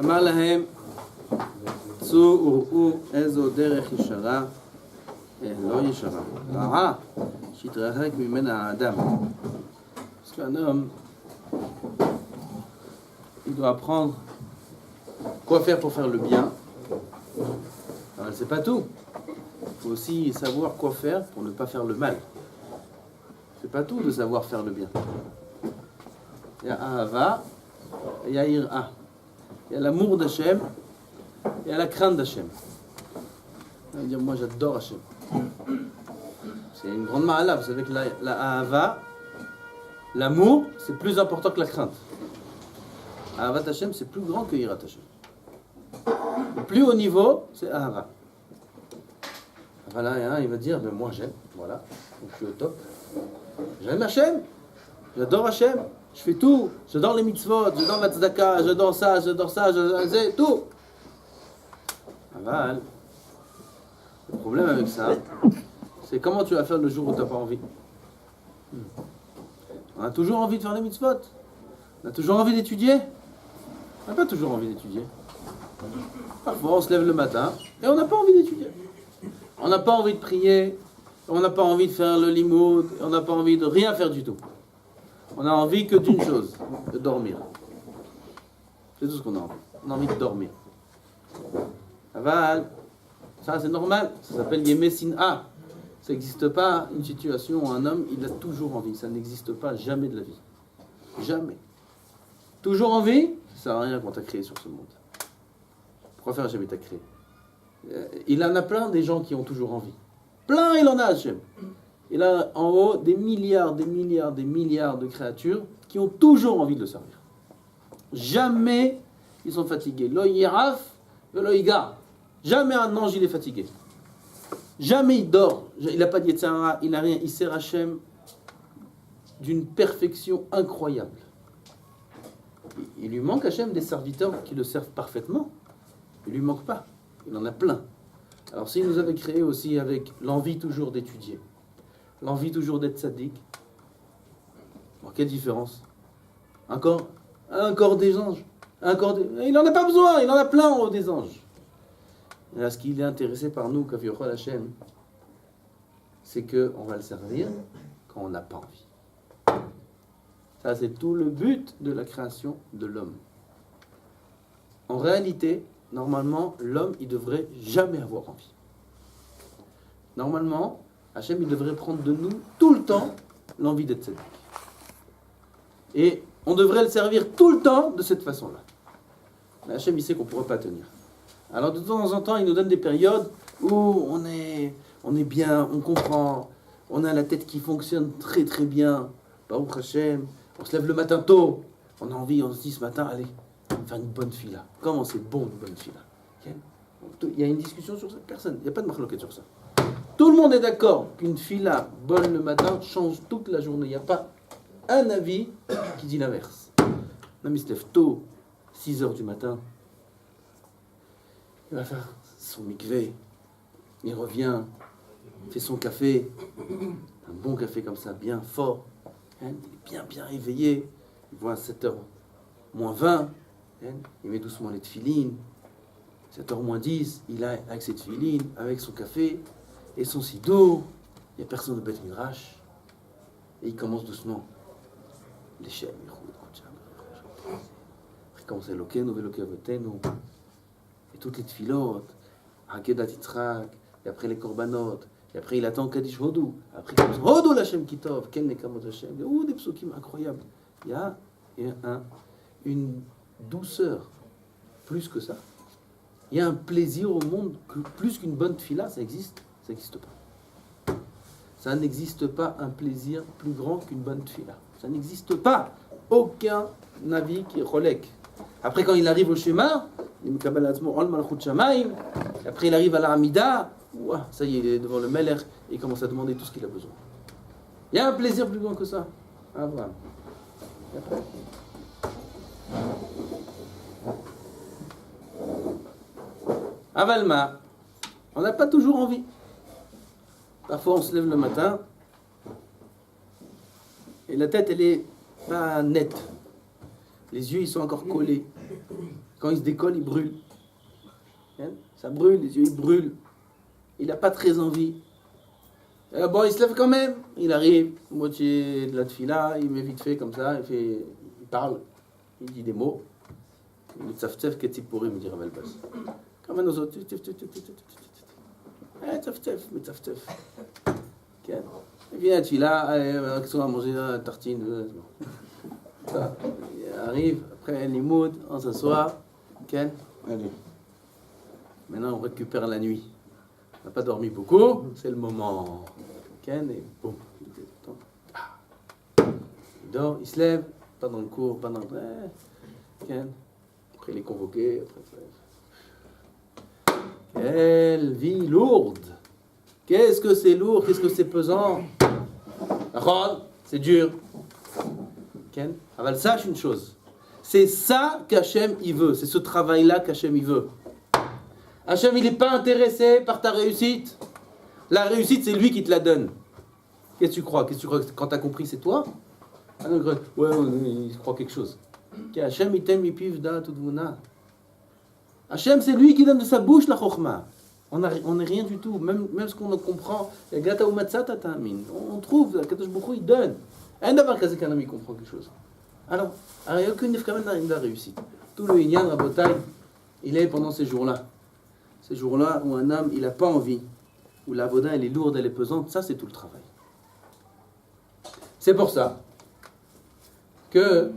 אמר להם, צאו וראו איזו דרך ישרה, לא ישרה, רעה, שהתרחק ממנה האדם. Parce qu'un homme, il doit apprendre quoi faire pour faire le bien. Alors, c'est pas tout. Il faut aussi savoir quoi faire pour ne pas faire le mal. C'est pas tout de savoir faire le bien. Il y a Ahava, il y a Ira. Il y a l'amour d'Hachem, il y a la crainte d'Hachem. On va dire, moi j'adore Hachem. C'est une grande ma'ala. Vous savez que la Ahava, l'amour, c'est plus important que la crainte. Ahavat Hachem, c'est plus grand que Irat Hachem. Le plus haut niveau, c'est Ahava. Voilà, il va dire, ben moi j'aime, voilà, donc je suis au top. J'aime Hachem, j'adore Hachem, je fais tout, j'adore les mitzvot, j'adore la tzedaka, j'adore ça, tout. Aval. Le problème avec ça, c'est comment tu vas faire le jour où tu n'as pas envie. On a toujours envie de faire les mitzvot, on a toujours envie d'étudier, on n'a pas toujours envie d'étudier. Parfois on se lève le matin et on n'a pas envie d'étudier. On n'a pas envie de prier, on n'a pas envie de faire le limoud, on n'a pas envie de rien faire du tout. On a envie que d'une chose, de dormir. C'est tout ce qu'on a envie. On a envie de dormir. Aval, ça c'est normal, ça s'appelle Yemé Sin'a. Ça n'existe pas une situation où un homme, il a toujours envie. Ça n'existe pas jamais de la vie. Jamais. Toujours envie, ça ne sert à rien qu'on t'a créé sur ce monde. Pourquoi faire Hachem t'a créé? Il en a plein des gens qui ont toujours envie. Plein, il en a, Hachem. Il a en haut des milliards de créatures qui ont toujours envie de le servir. Jamais ils sont fatigués. Lo yiraf, lo yigar. Jamais un ange il est fatigué. Jamais il dort. Il n'a pas de yetzara, il n'a rien. Il sert Hachem d'une perfection incroyable. Il lui manque Hachem des serviteurs qui le servent parfaitement. Il lui manque pas. Il en a plein. Alors s'il nous avait créé aussi avec l'envie toujours d'étudier, l'envie toujours d'être sadique, bon, quelle différence? Un corps des anges. Il n'en a pas besoin, il en a plein en haut des anges. Et là, ce qu'il est intéressé par nous, Kaviochol Hachem, c'est qu'on va le servir quand on n'a pas envie. Ça, c'est tout le but de la création de l'homme. En réalité, normalement, l'homme, il devrait jamais avoir envie. Normalement, Hachem, il devrait prendre de nous tout le temps l'envie d'être sadique. Et on devrait le servir tout le temps de cette façon-là. Mais Hachem, il sait qu'on ne pourrait pas tenir. Alors de temps en temps, il nous donne des périodes où on est bien, on comprend, on a la tête qui fonctionne très très bien. Baruch Hachem, on se lève le matin tôt, on a envie, on se dit ce matin, allez, on va faire une bonne fila. Comment c'est bon une bonne fila? Il y a une discussion sur cette personne, il n'y a pas de marloquette sur ça. Tout le monde est d'accord qu'une fila bonne le matin change toute la journée. Il n'y a pas un avis qui dit l'inverse. Un homme il se lève tôt, 6h du matin, il va faire son mikvé, il revient, il fait son café, un bon café comme ça, bien fort, il est bien éveillé, il voit à 7h moins 20, il met doucement les tefilines, 7h moins 10, il a avec ses tefilines, avec son café et son sidour, il n'y a personne de Beth Midrash, et il commence doucement. Les chèvres, après il commence à Elokeinu ve'Elokei Avotenu, et toutes les tfilotes, Hakedat Yitzhak, et après les korbanot, et après il attend Kaddish Hodou, après il commence Hodou l'Hashem Kitov, Ken Nekamot Hashem, des psukim incroyables. Il y a une douceur, plus que ça. Il y a un plaisir au monde, plus qu'une bonne tfila, ça existe? Ça n'existe pas. Ça n'existe pas un plaisir plus grand qu'une bonne tfila. Ça n'existe pas. Aucun navi qui est rolek. Après, quand il arrive au schéma, après il arrive à la Hamida, ça y est, il est devant le Meler et il commence à demander tout ce qu'il a besoin. Il y a un plaisir plus grand que ça. Ah, voilà. Et après Avalma, on n'a pas toujours envie. Parfois on se lève le matin et la tête elle est pas nette. Les yeux, ils sont encore collés. Quand ils se décollent, ils brûlent. Ça brûle, les yeux, ils brûlent. Il n'a pas très envie. Bon, il se lève quand même. Il arrive, moitié de la tefila, il met vite fait comme ça, il parle, il dit des mots. Le tzaf-tzef, ketzipouri, me dit Rav Elbaz. Comme un autres. Tzaf-tzef, mais tzaf-tzef. Il vient la tefila, qu'est-ce qu'on va manger là, tartine. Ça, il arrive, après l'imoud, on s'assoit. Allez. Maintenant, on récupère la nuit. On n'a pas dormi beaucoup, c'est le moment. Et boum. Il dort, il se lève, pas dans le cours, pas dans le. Après, il est convoqué. Quelle vie lourde! Qu'est-ce que c'est lourd? Qu'est-ce que c'est pesant? C'est dur. Aval, sache une chose. C'est ça qu'Hachem il veut. C'est ce travail-là qu'Hachem il veut. Hachem, il n'est pas intéressé par ta réussite. La réussite, c'est lui qui te la donne. Qu'est-ce que tu crois? Quand tu as compris, c'est toi? Ouais, il croit quelque chose. Hachem, il t'aime, il pive da tout vuna. Hachem, c'est lui qui donne de sa bouche la chokhma. On n'est rien du tout. Même ce qu'on comprend, on trouve, Kadosh Baruch Hu, il donne. Un d'abord qu'un homme il comprend quelque chose. Alors, il n'y a aucune nefkamen de la réussite. Tout le Inyan Rabotai, il est pendant ces jours-là. Ces jours-là où un homme, il n'a pas envie, où la voda, elle est lourde, elle est pesante, ça c'est tout le travail. C'est pour ça que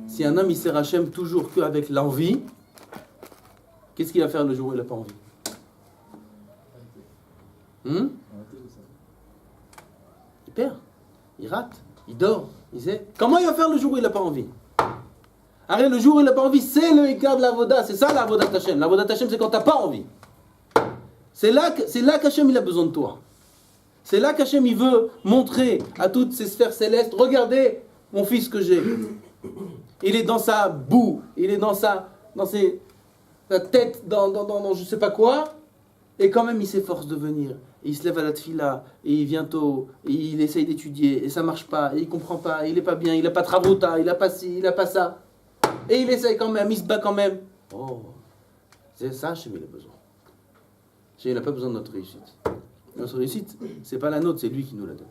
si un homme, il sert Hachem toujours qu'avec l'envie, qu'est-ce qu'il va faire le jour où il n'a pas envie? Il perd, il rate, il dort, il sait. Comment il va faire le jour où il n'a pas envie? Arrête, le jour où il n'a pas envie, c'est le écart de la voda, c'est ça la voda Hachem. La voda Hachem, c'est quand tu n'as pas envie. C'est là qu'Hachem il a besoin de toi. C'est là qu'Hachem il veut montrer à toutes ces sphères célestes, regardez mon fils que j'ai. Il est dans sa boue, il est dans sa tête, dans je sais pas quoi, et quand même il s'efforce de venir. Et il se lève à la tefila, et il vient tôt, et il essaye d'étudier, et ça marche pas, et il comprend pas, et il est pas bien, il a pas de travauta, il a pas ci, il a pas ça. Et il essaye quand même, il se bat quand même. Oh, c'est ça Hachem il a besoin. Il n'a pas besoin de notre réussite. Notre réussite, c'est pas la nôtre, c'est lui qui nous la donne.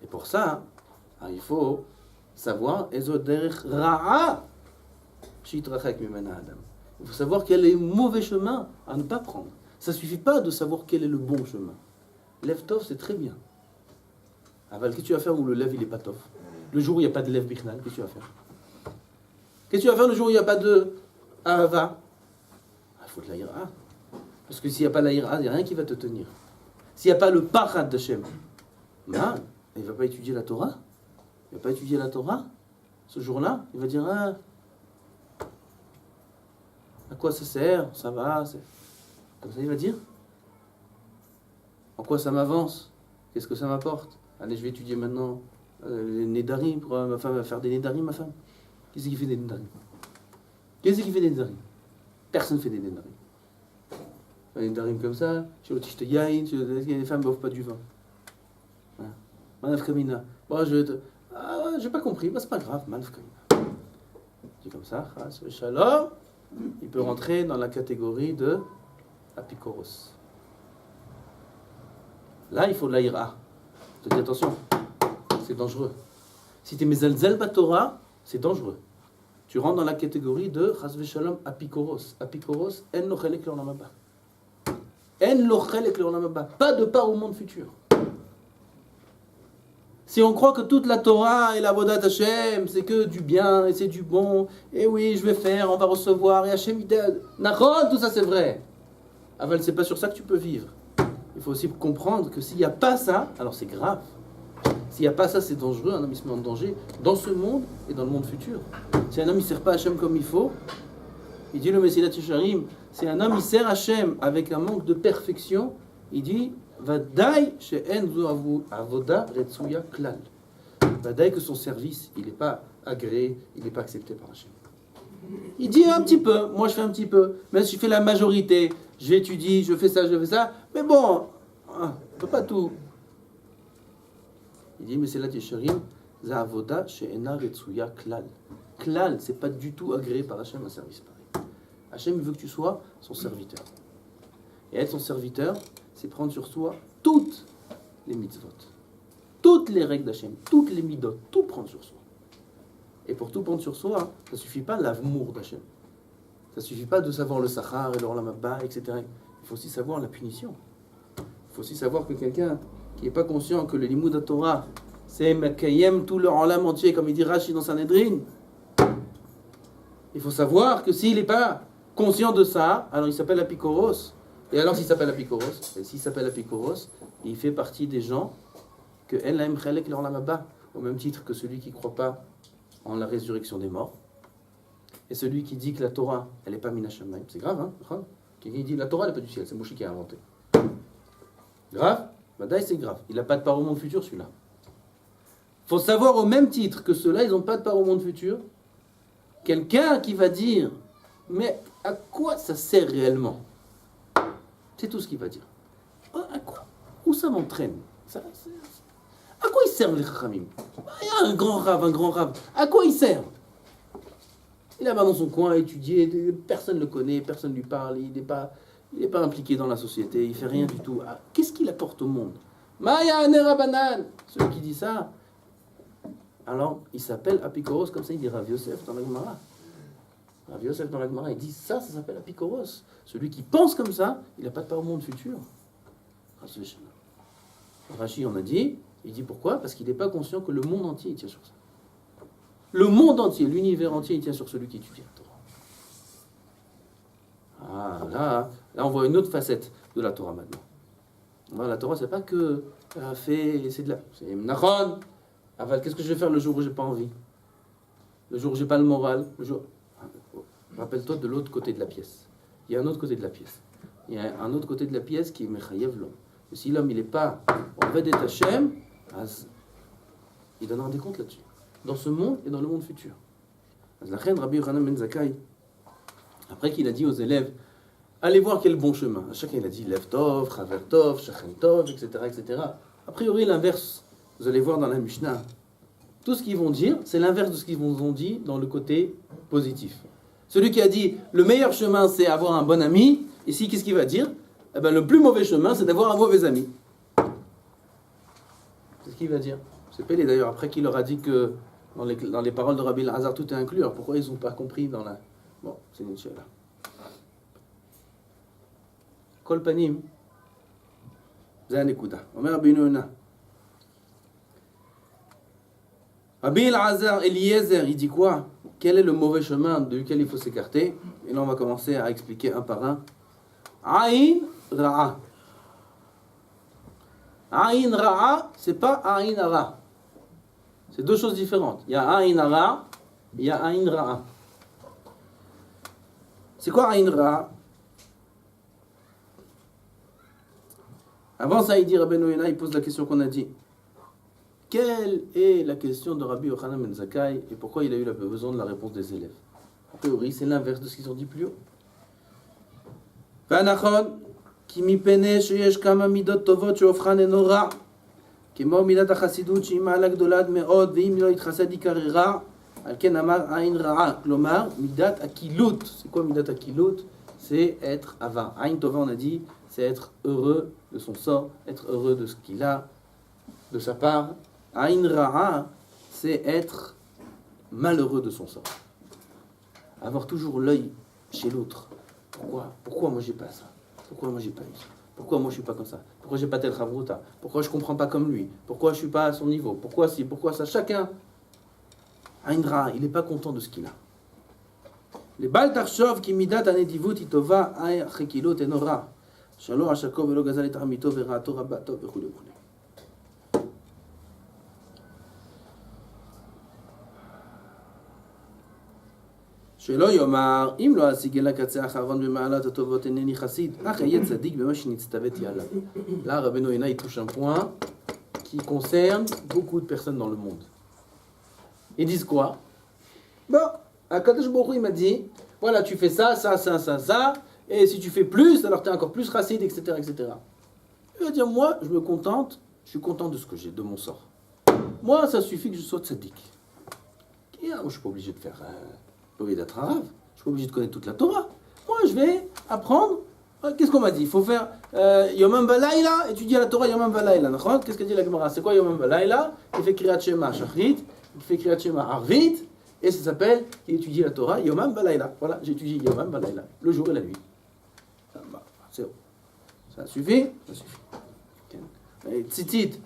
Et pour ça, il faut savoir il faut savoir quel est le mauvais chemin à ne pas prendre. Ça ne suffit pas de savoir quel est le bon chemin. Lève tov, c'est très bien. Aval, qu'est-ce que tu vas faire où le lève il est pas tov? Le jour où il n'y a pas de lève bichnal, qu'est-ce que tu vas faire? Qu'est-ce que tu vas faire le jour où il n'y a pas de ahava? Il faut de la ira. Parce que s'il n'y a pas la ira, il n'y a rien qui va te tenir. S'il n'y a pas le pachad d'Hachem, il ne va pas étudier la Torah. Il ne va pas étudier la Torah. Ce jour-là, il va dire à quoi ça sert? Ça va. Comme ça, il va dire en quoi ça m'avance? Qu'est-ce que ça m'apporte? Allez, je vais étudier maintenant les Nédarim. Ma femme va faire des Nédarim, ma femme. Qu'est-ce qui fait des Nédarim? Qu'est-ce qui fait des Nédarim? Personne ne fait des Nédarim. Les Nédarim comme ça, les femmes ne boivent pas du vin. Manaf Kamina. Bon, j'ai pas compris, c'est pas grave, Manaf Kamina. C'est comme ça, Shalom, il peut rentrer dans la catégorie de Apikoros. Là, il faut de la ira. Je te dis attention, c'est dangereux. Si tu es mezalzel Torah, c'est dangereux. Tu rentres dans la catégorie de Chas Shalom Apikoros. Apikoros, en lo chelek le'olam haba. En lo chelek le'olam haba. Pas de part au monde futur. Si on croit que toute la Torah et la Vodat Hashem, c'est que du bien et c'est du bon, et oui, je vais faire, on va recevoir, et Hashem il t'aide. Nachon, tout ça c'est vrai. Aval, c'est pas sur ça que tu peux vivre. Il faut aussi comprendre que s'il n'y a pas ça, alors c'est grave. S'il n'y a pas ça, c'est dangereux, un homme il se met en danger dans ce monde et dans le monde futur. Si un homme il ne sert pas Hashem comme il faut, il dit le Messilat Yesharim, si un homme il sert Hashem avec un manque de perfection, il dit Vadaï she'en zu avoda retsuya klal. Vadaï que son service, il n'est pas agréé, il n'est pas accepté par Hashem. Il dit un petit peu, moi je fais un petit peu, mais si je fais la majorité, j'étudie, je fais ça, mais bon, on ne peut pas tout. Il dit, mais c'est là Yesharim, za avoda she'ena retsuya klal. klal, c'est pas du tout agréé par Hachem un service pareil. Hachem veut que tu sois son serviteur. Et être son serviteur, c'est prendre sur soi toutes les mitzvot, toutes les règles d'Hachem, toutes les midot, tout prendre sur soi. Et pour tout prendre sur soi, ça ne suffit pas l'amour d'Hachem. Ça ne suffit pas de savoir le Sachar et le Olam Haba, etc. Il faut aussi savoir la punition. Il faut aussi savoir que quelqu'un qui n'est pas conscient que le Limud Torah, c'est Mekayem tout le Olam entier, comme il dit Rashi dans Sanhedrin. Il faut savoir que s'il n'est pas conscient de ça, alors il s'appelle Apikoros. Et alors s'il s'appelle Apikoros, il fait partie des gens que El Lahem Chelek le Olam Haba, au même titre que celui qui ne croit pas en la résurrection des morts. Et celui qui dit que la Torah, elle n'est pas Mina Shamayim, c'est grave, hein? Quelqu'un dit la Torah, elle n'est pas du ciel, c'est Moshe qui a inventé. Grave? Badaï, c'est grave. Il n'a pas de part au monde futur, celui-là. Il faut savoir au même titre que ceux-là, ils n'ont pas de part au monde futur. Quelqu'un qui va dire, mais à quoi ça sert réellement? C'est tout ce qu'il va dire. À quoi? Où ça m'entraîne? À quoi ils servent les Chachamim? Il y a un grand rave. À quoi ils servent? Il est là dans son coin à étudier, personne ne le connaît, personne ne lui parle, il n'est pas impliqué dans la société, il ne fait rien du tout. Qu'est-ce qu'il apporte au monde? Maya Anerabanan, celui qui dit ça, alors il s'appelle Apikoros, comme ça il dit Rav Yosef dans la Gemara. Rav Yosef dans la Gemara, il dit ça s'appelle Apikoros. Celui qui pense comme ça, il n'a pas de part au monde futur. Rashi, on a dit, il dit pourquoi? Parce qu'il n'est pas conscient que le monde entier il tient sur ça. Le monde entier, l'univers entier, il tient sur celui qui étudie la Torah. Là, on voit une autre facette de la Torah maintenant. La Torah, c'est pas que c'est de la... C'est Nachon. Qu'est-ce que je vais faire le jour où j'ai pas envie? Le jour où j'ai pas le moral? Rappelle-toi de l'autre côté de la pièce. Il y a un autre côté de la pièce. Il y a un autre côté de la pièce qui est Mechayev l'homme. Et si l'homme, il n'est pas en vrai d'être Hachem, il donnera des comptes là-dessus. Dans ce monde et dans le monde futur. La reine Rabbi Yochanan ben Zakkai, après qu'il a dit aux élèves, allez voir quel bon chemin. À chacun il a dit Lev Tov, Chaver Tov, Shachen Tov, etc., etc. A priori l'inverse, vous allez voir dans la Mishnah, tout ce qu'ils vont dire, c'est l'inverse de ce qu'ils vous ont dit dans le côté positif. Celui qui a dit le meilleur chemin c'est avoir un bon ami, ici qu'est-ce qu'il va dire? Eh ben, le plus mauvais chemin c'est d'avoir un mauvais ami. C'est ce qu'il va dire. C'est Pélé d'ailleurs, après qu'il leur a dit que dans les paroles de Rabbi Elazar, tout est inclus. Alors pourquoi ils n'ont pas compris dans la... Bon, c'est une là. Kol panim, c'est un écouta. Omer Rabbi Yonah. Rabbi Elazar, Eliezer, il dit quoi? Quel est le mauvais chemin duquel il faut s'écarter? Et là, on va commencer à expliquer un par un. Aïn Ra'a. Aïn Ra'a, c'est pas Aïn Ara. C'est deux choses différentes. Il y a Aïn Ara, il y a Aïn Ra'a. C'est quoi Aïn Ra'a? Avant ça, il dit, Rabbi Yonah, il pose la question qu'on a dit. Quelle est la question de Rabbi Yochanan ben Zakkai et pourquoi il a eu besoin de la réponse des élèves? A priori, c'est l'inverse de ce qu'ils ont dit plus haut. Vanachon, ki mipene sheyesh kama midot tovot sheofran enora. כמו מידת החסידות שהיא מעלה גדולה מאוד ואם לא יתחסד יקרא רע על כן אמר עין רעה כלומר מידת הקילות. C'est quoi מידת הקילות? C'est être avare. Ain tova, on a dit, c'est être heureux de son sort, être heureux de ce qu'il a, de sa part. Ain ra'a, c'est être malheureux de son sort, avoir toujours l'œil chez l'autre. Pourquoi moi j'ai pas ça? Pourquoi moi j'ai pas eu ça? Pourquoi moi je suis pas comme ça? Pourquoi j'ai pas tel Chavruta? Pourquoi je comprends pas comme lui? Pourquoi je suis pas à son niveau? Pourquoi si? Pourquoi ça? Chacun a une ra'a, il n'est pas content de ce qu'il a. Les bal tarshov ki midat anedivut itova ay chekilot enora. Shalo ashako velo gazal et amito vera'ato rabato vechule vechule. שלא יאמר, אם לא אשיג אל הקצה האחרון במעלת הטובות אינני חסיד, אך אהיה צדיק במה שנצטוויתי עליו. Là, Rabbi Yonah, il touche un point qui concerne beaucoup de personnes dans le monde. Ils disent quoi? Bon, Akadosh Baruch Hu, il m'a dit, voilà, tu fais ça, et si tu fais plus, alors tu es encore plus chassid, etc., etc. Il va dire, moi, je suis content de ce que j'ai, de mon sort. Moi, ça suffit que je sois tzaddik. Et, moi, je ne suis pas obligé de faire, pas obligé d'être un rave. Je ne suis pas obligé de connaître toute la Torah. Moi, je vais apprendre. Qu'est-ce qu'on m'a dit? Il faut faire Yomam Balayla, étudier la Torah Yomam Balayla. Qu'est-ce que dit la Gemara? C'est quoi Yomam Balayla? Il fait Kriyat Shema Shachrit, il fait Kriyat Shema Arvit, et ça s'appelle il étudie la Torah Yomam Balayla. Voilà, j'étudie Yomam Balayla, le jour et la nuit. C'est bon. Ça suffit? Ça suffit. Okay. Tzitzit,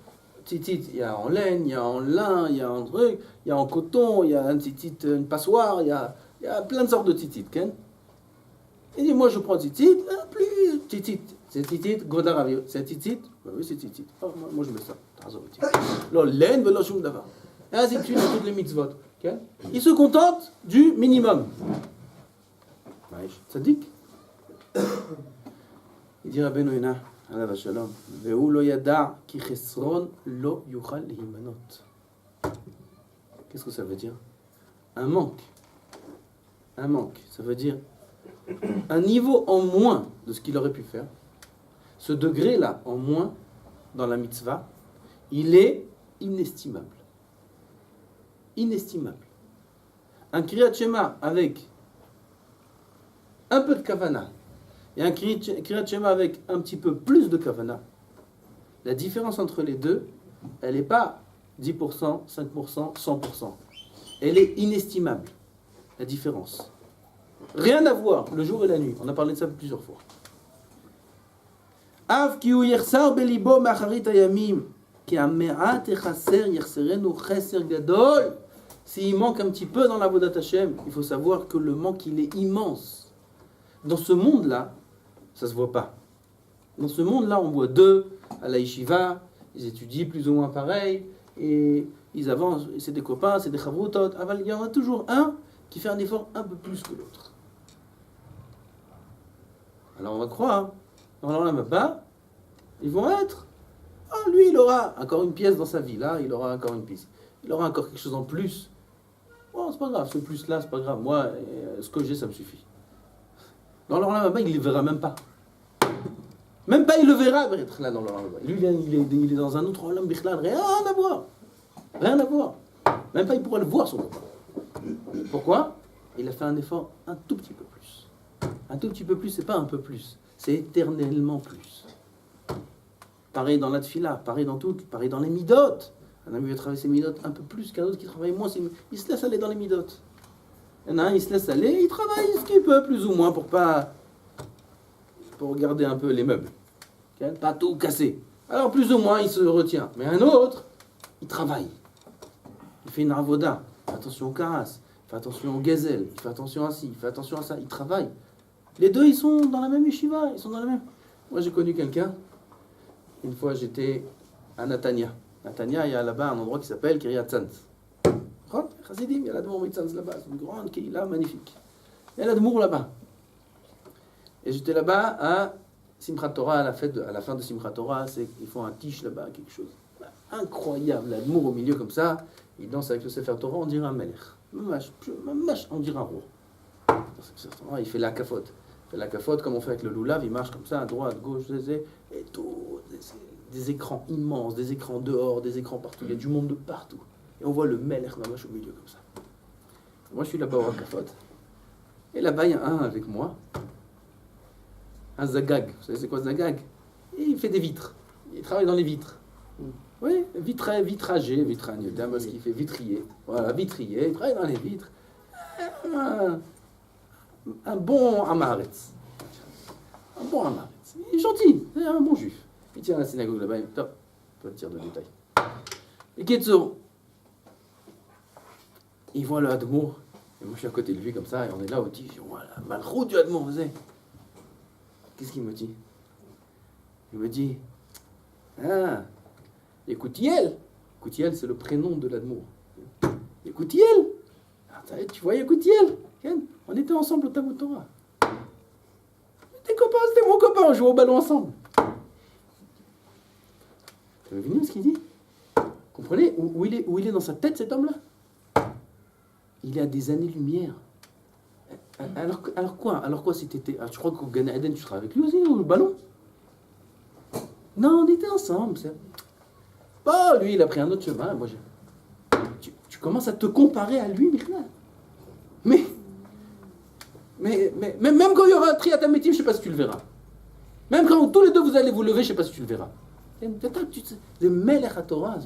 il y a en laine, il y a en lin, il y a en truc, il y a en coton, il y a un tzitzit, une passoire, il y a plein de sortes de tzitzit. Okay. Il dit, moi je prends tzitzit, plus tzitzit. C'est tzitzit, godaravio. C'est tzitzit? Oui, c'est tzitzit. Oh, moi je mets ça. Là, laine, mais là, je me d'avant. Et ainsi de suite, toutes les mitzvot. Okay. Il se contente du minimum. Tzadik. Il dit Rabbeinu Yonah, alav shalom, ve'u lo yada ki chesron lo yuchal lihimanot. Qu'est-ce que ça veut dire? Un manque. Un manque. Ça veut dire un niveau en moins de ce qu'il aurait pu faire. Ce degré-là en moins dans la mitzvah, il est inestimable. Inestimable. Un Kriyat Shema avec un peu de kavana et un Kriyat Shema avec un petit peu plus de kavana, la différence entre les deux, elle n'est pas 10%, 5%, 100%. Elle est inestimable, la différence. Rien à voir, le jour et la nuit. On a parlé de ça plusieurs fois. Av ki hu yersar belibo macharit hayamim, ki hame'at echaser yerserenu cheser gadol. S'il manque un petit peu dans la Avodat Hashem, il faut savoir que le manque, il est immense. Dans ce monde-là, ça ne se voit pas. Dans ce monde-là, on voit deux à la yeshiva, ils étudient plus ou moins pareil, et ils avancent, c'est des copains, c'est des chavrutot. Il y en a toujours un qui fait un effort un peu plus que l'autre. Alors on va croire, dans la Mabba, ils vont être, lui il aura encore une pièce dans sa vie, là il aura encore une pièce, il aura encore quelque chose en plus. Bon, c'est pas grave, ce plus-là, c'est pas grave, moi, ce que j'ai, ça me suffit. Dans le Mabba, il ne le verra même pas. Même pas il le verra être là dans le Mabba. Lui, il est dans un autre Olam Bichlal, rien à voir. Rien à voir. Même pas il pourra le voir, son copain. Pourquoi? Il a fait un effort un tout petit peu plus. Un tout petit peu plus, c'est pas un peu plus. C'est éternellement plus. Pareil dans la tfila, pareil dans tout, pareil dans les midot. Un ami va travailler ses midot un peu plus qu'un autre qui travaille moins. Il se laisse aller dans les midot. Il y en a un, il se laisse aller, il travaille ce qu'il peut, plus ou moins, pour garder un peu les meubles. Okay? Pas tout casser. Alors plus ou moins, il se retient. Mais un autre, il travaille. Il fait une avoda. Il fait attention au karas. Il fait attention au gazelle. Il fait attention à ci. Il fait attention à ça. Il travaille. Les deux, ils sont dans la même yeshiva. Ils sont dans la même. Moi, j'ai connu quelqu'un. Une fois, j'étais à Natania. Natania, il y a là-bas un endroit qui s'appelle Kiryat Tzantz. Chassidim, il y a l'Admour Mitzantz là-bas. C'est une grande Keila magnifique. Il y a l'Admour là-bas. Et j'étais là-bas à Simchat Torah, à la fin de Simchat Torah. Ils font un tiche là-bas, quelque chose. Incroyable. L'Admour au milieu comme ça. Il danse avec le Sefer Torah, on dirait un melech. On dirait un roi. Il fait la cafote. Il fait la cafote comme on fait avec le loulav, il marche comme ça, à droite, à gauche, et tout. Des écrans immenses, des écrans dehors, des écrans partout. Il y a du monde de partout. Et on voit le melech mamash au milieu comme ça. Moi, je suis là-bas au cafote. Et là-bas, il y a un avec moi. Un zagag. Vous savez, c'est quoi zagag? Et il fait des vitres. Il travaille dans les vitres. Oui, vitrager, vitragne, ce qu'il fait, vitrier. Voilà, vitrier, il travaille dans les vitres. Un bon amaretz. Un bon amaretz. Il est gentil, c'est un bon juif. Il tient à la synagogue là-bas, top, pas de tir de détail. Et Ketso, il voit le Hadmour, et moi je suis à côté de lui comme ça, et on est là au tige, voilà, malchut du Hadmour, vous savez. Qu'est-ce qu'il me dit? Il me dit, Écoutiel. Écoutiel, c'est le prénom de l'Admour. Écoutiel. Tu vois Écoutiel. On était ensemble au Talmud Torah. Tes copains, c'était mon copain, on jouait au ballon ensemble. Vous avez vu ce qu'il dit? Comprenez où il est dans sa tête, cet homme-là? Il est à des années-lumière. Alors quoi si t'étais... Je crois qu'au Gan Eden, tu seras avec lui aussi, au ballon? Non, on était ensemble. Bon, lui, il a pris un autre chemin. Moi, tu tu commences à te comparer à lui, Michel. Mais même quand il y aura un triatamétim, je ne sais pas si tu le verras. Même quand tous les deux vous allez vous lever, je ne sais pas si tu le verras. C'est Melech HaTorah,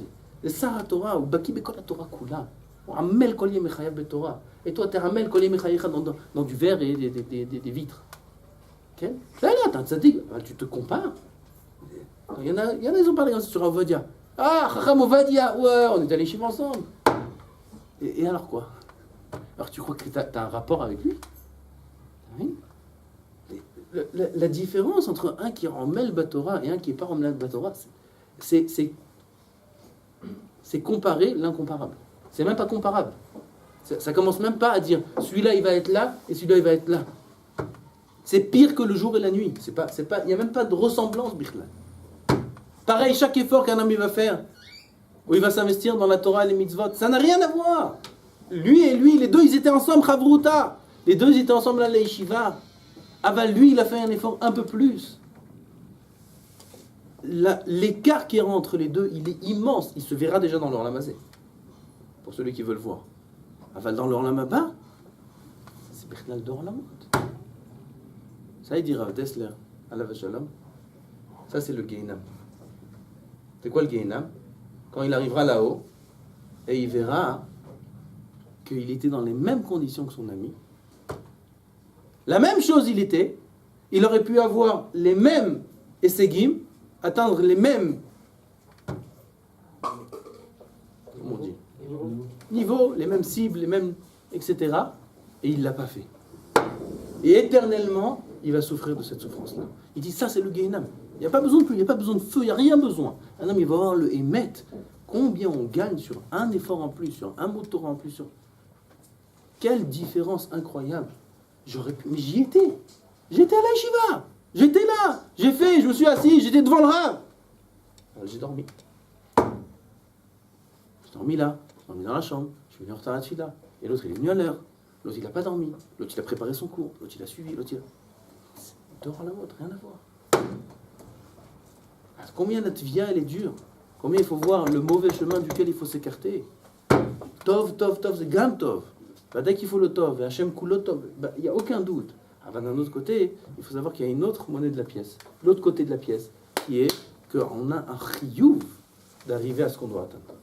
c'est Sar HaTorah, ou Baki Bekol HaTorah Kula. Ou Amel Kol Yem Mechayav BeTorah. Et toi, tu es Amel Kol Yem Mechayav dans du verre et des vitres. Okay? Là, t'as un tzaddik, tu te compares. Il y en a, ils ont parlé sur Ovadia. Ah, Chacham Ovadia, ouais, on est allés chez ensemble. Et alors quoi? Alors tu crois que tu as un rapport avec lui? Oui. La différence entre un qui est en Mel Batora et un qui n'est pas en Mel Batora, c'est comparer l'incomparable. C'est même pas comparable. Ça commence même pas à dire celui-là il va être là et celui-là il va être là. C'est pire que le jour et la nuit. Il n'y a même pas de ressemblance, Bichla. Pareil, chaque effort qu'un homme il va faire, où il va s'investir dans la Torah et les mitzvot, ça n'a rien à voir. Lui et lui, les deux, ils étaient ensemble, Chavruta. Les deux, ils étaient ensemble à la Yeshiva. Aval, lui, il a fait un effort un peu plus. L'écart qui est entre les deux, il est immense. Il se verra déjà dans leur lamazé. Pour celui qui veut le voir. Aval, dans leur lamaba, c'est Bichlal d'Orlamot. Ça, il dit Rav Dessler, Alav Shalom. Ça, c'est le Gehinam. C'est quoi le Gehinam? Quand il arrivera là-haut, et il verra qu'il était dans les mêmes conditions que son ami. La même chose il était, il aurait pu avoir les mêmes essegim, atteindre les mêmes comment on dit, niveaux, les mêmes cibles, les mêmes, etc. Et il ne l'a pas fait. Et éternellement, il va souffrir de cette souffrance-là. Il dit ça c'est le Gehinam. Il n'y a pas besoin de pluie, il n'y a pas besoin de feu, il n'y a rien besoin. Un homme il va avoir le émet. Combien on gagne sur un effort en plus, sur un mot de Torah en plus, sur... Quelle différence incroyable. J'aurais pu... Mais j'y étais. J'étais à la yeshiva. J'étais là. J'ai fait, je me suis assis, j'étais devant le Rav. J'ai dormi. J'ai dormi là. J'ai dormi dans la chambre. Je suis venu en retard à la tefila. Et l'autre, il est venu à l'heure. L'autre, il n'a pas dormi. L'autre, il a préparé son cours. L'autre, il a suivi. L'autre, il a... Dehors à la vôtre, rien à voir. Combien notre vie, elle est dure. Combien il faut voir le mauvais chemin duquel il faut s'écarter. Tov, tov, tov, c'est gam tov. Dès qu'il faut le tov, et Hachem kulo tov, il n'y a aucun doute. D'un autre côté, il faut savoir qu'il y a une autre monnaie de la pièce. L'autre côté de la pièce, qui est qu'on a un chiyuv d'arriver à ce qu'on doit atteindre.